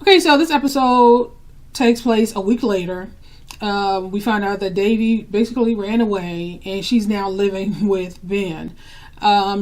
Okay, so this episode takes place a week later. We find out that Devi basically ran away and she's now living with Ben.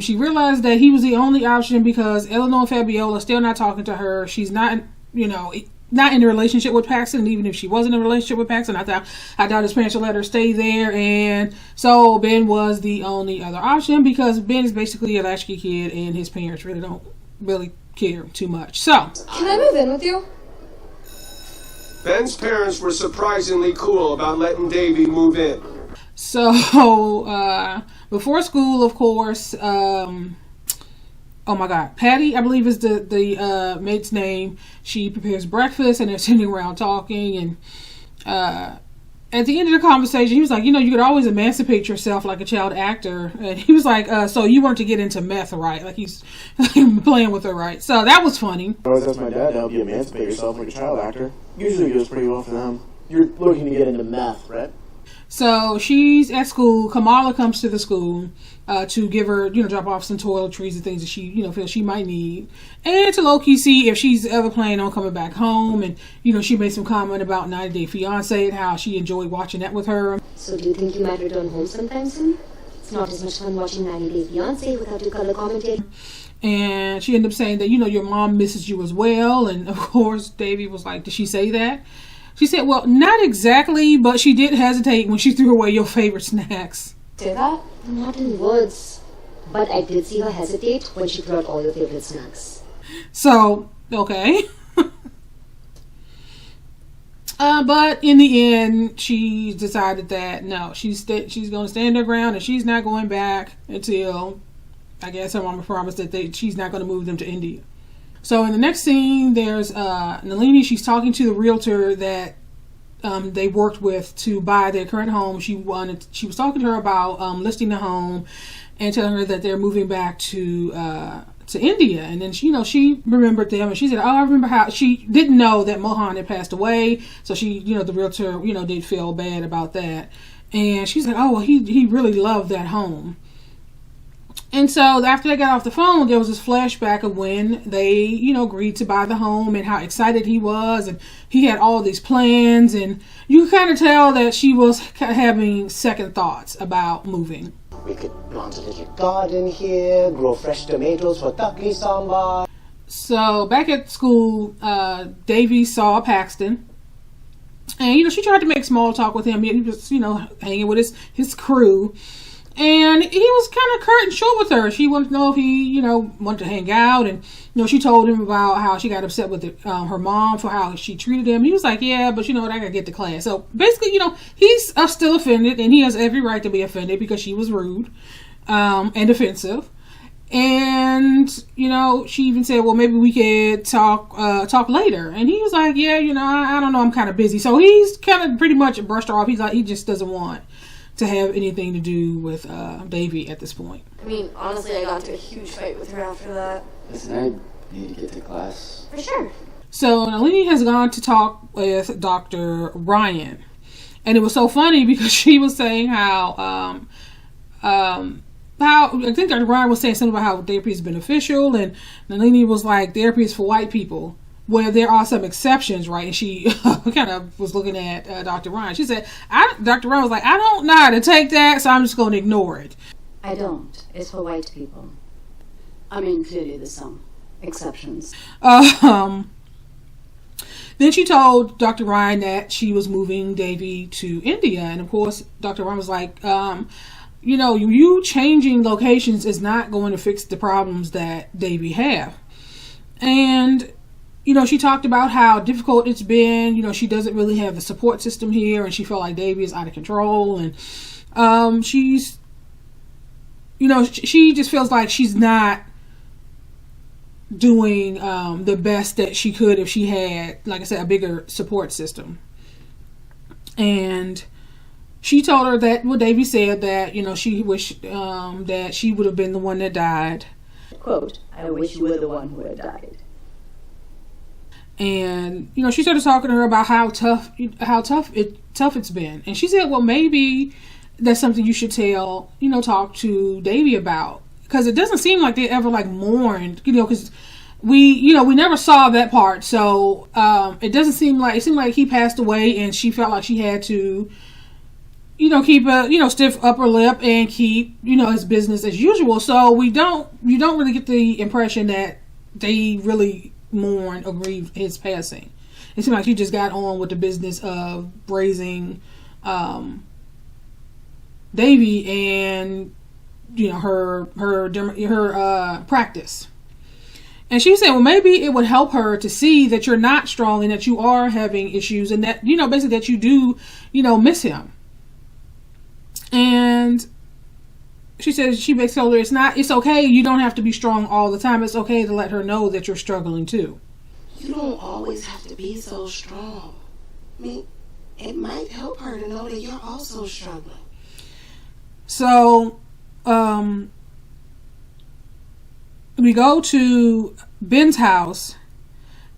She realized that he was the only option because Eleanor and Fabiola still not talking to her. She's not, not in a relationship with Paxton. Even if she wasn't in a relationship with Paxton, I doubt his parents would let her stay there. And so Ben was the only other option because Ben is basically a latchkey kid and his parents really don't care too much. So, can I move in with you? Ben's parents were surprisingly cool about letting Devi move in. So, before school, of course, oh my God, Patty, I believe is the maid's name. She prepares breakfast and they're sitting around talking. And at the end of the conversation, he was like, you could always emancipate yourself like a child actor. And he was like, so you weren't to get into meth, right? Like he's playing with her, right? So that was funny. I always ask my dad to help you emancipate yourself like a child actor. Usually it goes pretty well for them. You're looking to get into meth, right? So she's at school. Kamala comes to the school to give her, drop off some toiletries and things that she, feels she might need. And to low-key see if she's ever planning on coming back home. And, she made some comment about 90 Day Fiancé and how she enjoyed watching that with her. So do you think you might return home sometime soon? It's not as much fun watching 90 Day Fiancé without your color commentator. And she ended up saying that, your mom misses you as well. And, of course, Devi was like, did she say that? She said, well, not exactly, but she did hesitate when she threw away your favorite snacks. Say that? Not in words. But I did see her hesitate when she threw out all your favorite snacks. So, okay. But in the end, she decided that, no, she's going to stand her ground and she's not going back until, I guess her mama promised that she's not going to move them to India. So in the next scene, there's Nalini. She's talking to the realtor that they worked with to buy their current home. She was talking to her about listing the home and telling her that they're moving back to India. And then she remembered them and she said, "Oh, I remember how." She didn't know that Mohan had passed away, so she the realtor did feel bad about that. And she's like, "Oh, well, he really loved that home." And so after they got off the phone, there was this flashback of when they, agreed to buy the home and how excited he was. And he had all these plans. And you kind of tell that she was having second thoughts about moving. We could plant a little garden here, grow fresh tomatoes for takli sambar. So back at school, Devi saw Paxton. And, she tried to make small talk with him. He was, hanging with his crew. And he was kind of curt and short with her. She wanted to know if he, wanted to hang out. And, she told him about how she got upset with her mom for how she treated him. He was like, yeah, but I got to get to class. So basically, he's still offended. And he has every right to be offended because she was rude and offensive. And, she even said, well, maybe we could talk later. And he was like, yeah, I don't know. I'm kind of busy. So he's kind of pretty much brushed her off. He's like, he just doesn't want to have anything to do with Devi at this point. I mean, honestly, I got into a huge fight with her after that. Listen, I need to get to class. For sure. So Nalini has gone to talk with Dr. Ryan. And it was so funny because she was saying how I think Dr. Ryan was saying something about how therapy is beneficial, and Nalini was like, therapy is for white people. Where there are some exceptions, right? And she kind of was looking at Dr. Ryan. She said, Dr. Ryan was like, I don't know how to take that, so I'm just going to ignore it. I don't. It's for white people. I mean, clearly there's some exceptions. Then she told Dr. Ryan that she was moving Devi to India. And of course, Dr. Ryan was like, you changing locations is not going to fix the problems that Devi have. And she talked about how difficult it's been. She doesn't really have the support system here, and she felt like Devi is out of control. And she's, she just feels like she's not doing the best that she could if she had, like I said, a bigger support system. And she told her that, well, Devi said that, she wished that she would have been the one that died. Quote, I wish you were the one who had died. And she started talking to her about how tough it's been. And she said, well, maybe that's something you should talk to Devi about, because it doesn't seem like they ever mourned, because we never saw that part. So it seemed like he passed away, and she felt like she had to, keep a stiff upper lip and keep his business as usual. So you don't really get the impression that they really mourned or grieved his passing. It seemed like she just got on with the business of raising Devi and her practice. And she said, well, maybe it would help her to see that you're not strong and that you are having issues, and that basically that you do miss him. And she said, she basically told her it's okay, you don't have to be strong all the time. It's okay to let her know that you're struggling too. You don't always have to be so strong. I mean, it might help her to know that you're also struggling. So, we go to Ben's house,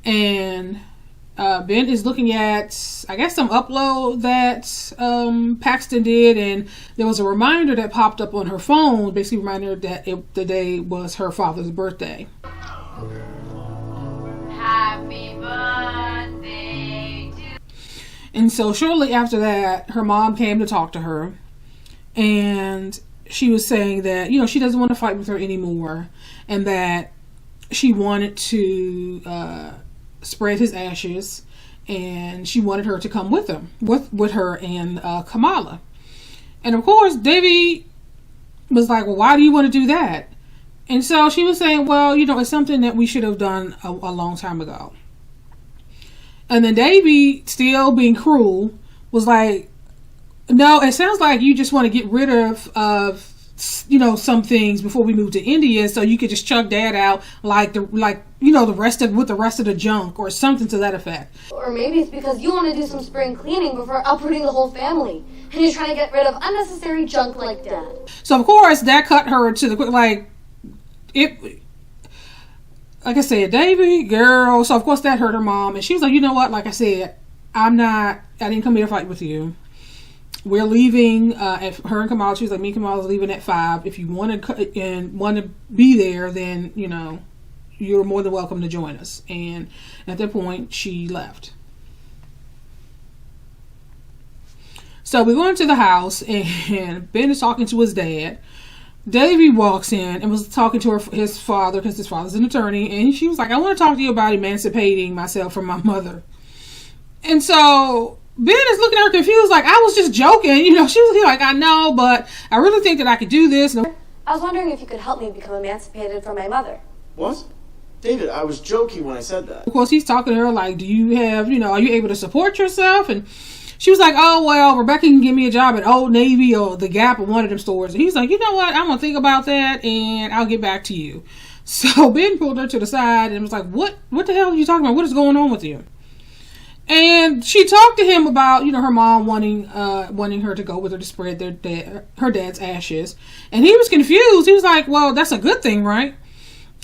and Ben is looking at, I guess, some upload that Paxton did, and there was a reminder that popped up on her phone, basically reminding her that the day was her father's birthday. Happy birthday to... And so shortly after that, her mom came to talk to her, and she was saying that, she doesn't want to fight with her anymore, and that she wanted to spread his ashes, and she wanted her to come with him, with her and Kamala. And of course, Devi was like, well, why do you want to do that? And so she was saying, well, it's something that we should have done a long time ago. And then Devi, still being cruel, was like, no, it sounds like you just want to get rid of some things before we move to India, so you could just chug Dad out the rest of the junk, or something to that effect. Or maybe it's because you want to do some spring cleaning before uprooting the whole family, and you're trying to get rid of unnecessary junk like Dad. So of course that cut her to the quick, like I said, Davy, girl. So of course that hurt her mom, and she was like, you know what? Like I said, I didn't come here to fight with you. We're leaving. Her and Kamala, she was like, me and Kamala's leaving at 5. If you want to be there, then you're more than welcome to join us. And at that point, she left. So we go into the house, and Ben is talking to his dad. Davy walks in and was talking to his father, because his father's an attorney, and she was like, I want to talk to you about emancipating myself from my mother. And so Ben is looking at her confused, like, I was just joking. She was like, I know, but I really think that I could do this. I was wondering if you could help me become emancipated from my mother. What? David, I was joking when I said that. Of course, he's talking to her like, do you have, are you able to support yourself? And she was like, oh, well, Rebecca can give me a job at Old Navy or the Gap or one of them stores. And he's like, you know what? I'm going to think about that, and I'll get back to you. So Ben pulled her to the side and was like, what the hell are you talking about? What is going on with you? And she talked to him about, her mom wanting her to go with her to spread her dad's ashes. And he was confused. He was like, well, that's a good thing, right?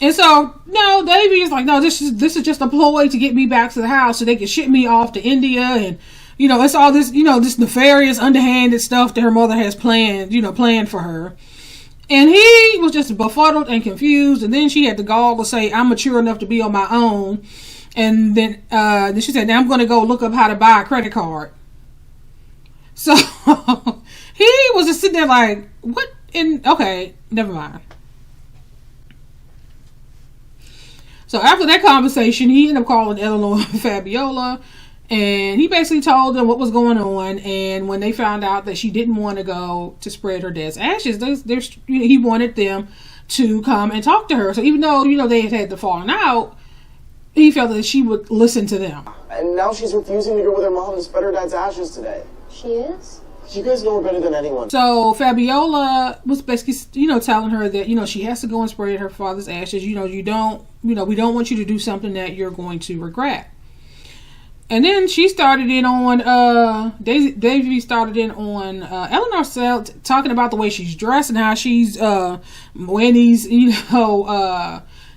And so, no, Davey is like, no, this is just a ploy to get me back to the house so they can ship me off to India. And, it's all this, this nefarious, underhanded stuff that her mother has planned for her. And he was just befuddled and confused. And then she had the gall to say, I'm mature enough to be on my own. And then she said, now I'm going to go look up how to buy a credit card. So he was just sitting there like, what? Okay, never mind. So after that conversation, he ended up calling Eleanor and Fabiola, and he basically told them what was going on. And when they found out that she didn't want to go to spread her dad's ashes, he wanted them to come and talk to her. So even though, they had the falling out, he felt that she would listen to them. And now she's refusing to go with her mom to spread her dad's ashes today. She is? You guys know her better than anyone. So Fabiola was basically, telling her that, she has to go and spread her father's ashes. We don't want you to do something that you're going to regret. And then she started in on, Davey started in on Eleanor's cell, talking about the way she's dressed and how she's wearing these,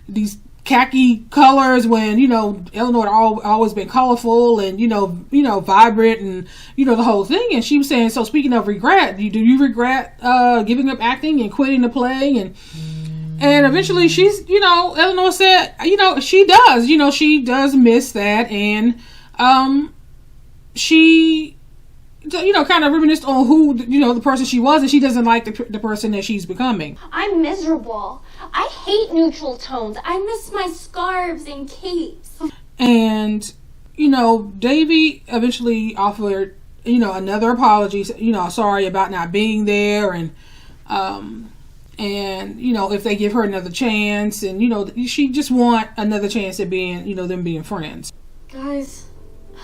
these khaki colors when Eleanor had always been colorful and vibrant and the whole thing. And she was saying, so speaking of regret, do you regret giving up acting and quitting the play? And And eventually she's, you know, Eleanor said, you know, she does miss that. And she, you know, kind of reminisced on who, you know, the person she was, and she doesn't like the person that she's becoming. I'm miserable. I hate neutral tones. I miss my scarves and capes. And, you know, Davy eventually offered, you know, another apology, you know, sorry about not being there, and you know, if they give her another chance, and, you know, she just want another chance at being, you know, them being friends. Guys,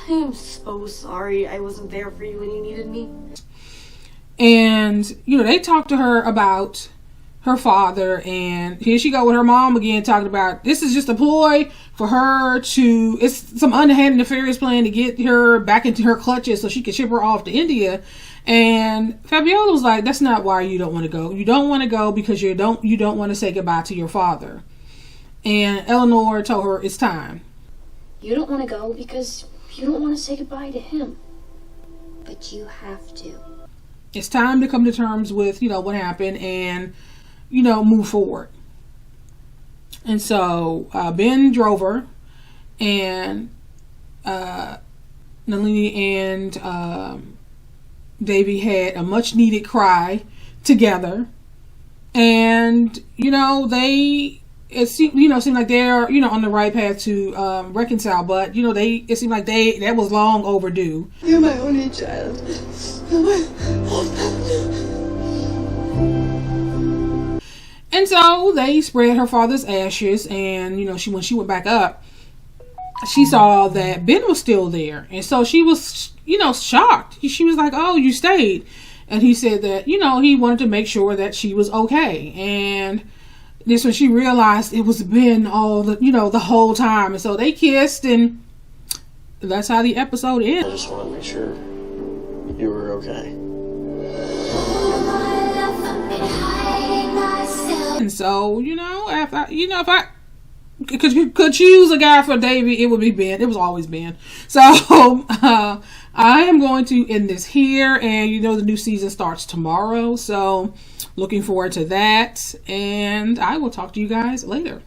I am so sorry I wasn't there for you when you needed me. And, you know, they talked to her about her father, and here she go with her mom again, talking about this is just a ploy for her to, it's some underhanded nefarious plan to get her back into her clutches so she can ship her off to India. And Fabiola was like, that's not why you don't want to go. You don't want to go because you don't want to say goodbye to your father. And Eleanor told her it's time. You don't want to go because you don't want to say goodbye to him. But you have to. It's time to come to terms with, you know, what happened and, you know, move forward. And so Ben drove her, and Nalini and Davy had a much needed cry together. And, you know, seemed like they're, you know, on the right path to reconcile, but, you know, it seemed like that was long overdue. You're my only child. And so they spread her father's ashes, and, you know, when she went back up, she saw that Ben was still there. And so she was, you know, shocked. She was like, oh, you stayed. And he said that, you know, he wanted to make sure that she was okay. And this when she realized it was Ben the whole time. And so they kissed, and that's how the episode ends. I just want to make sure you were okay. And so, you know, if I could choose a guy for Davy, it would be Ben. It was always Ben. So I am going to end this here, and you know the new season starts tomorrow, so looking forward to that, and I will talk to you guys later.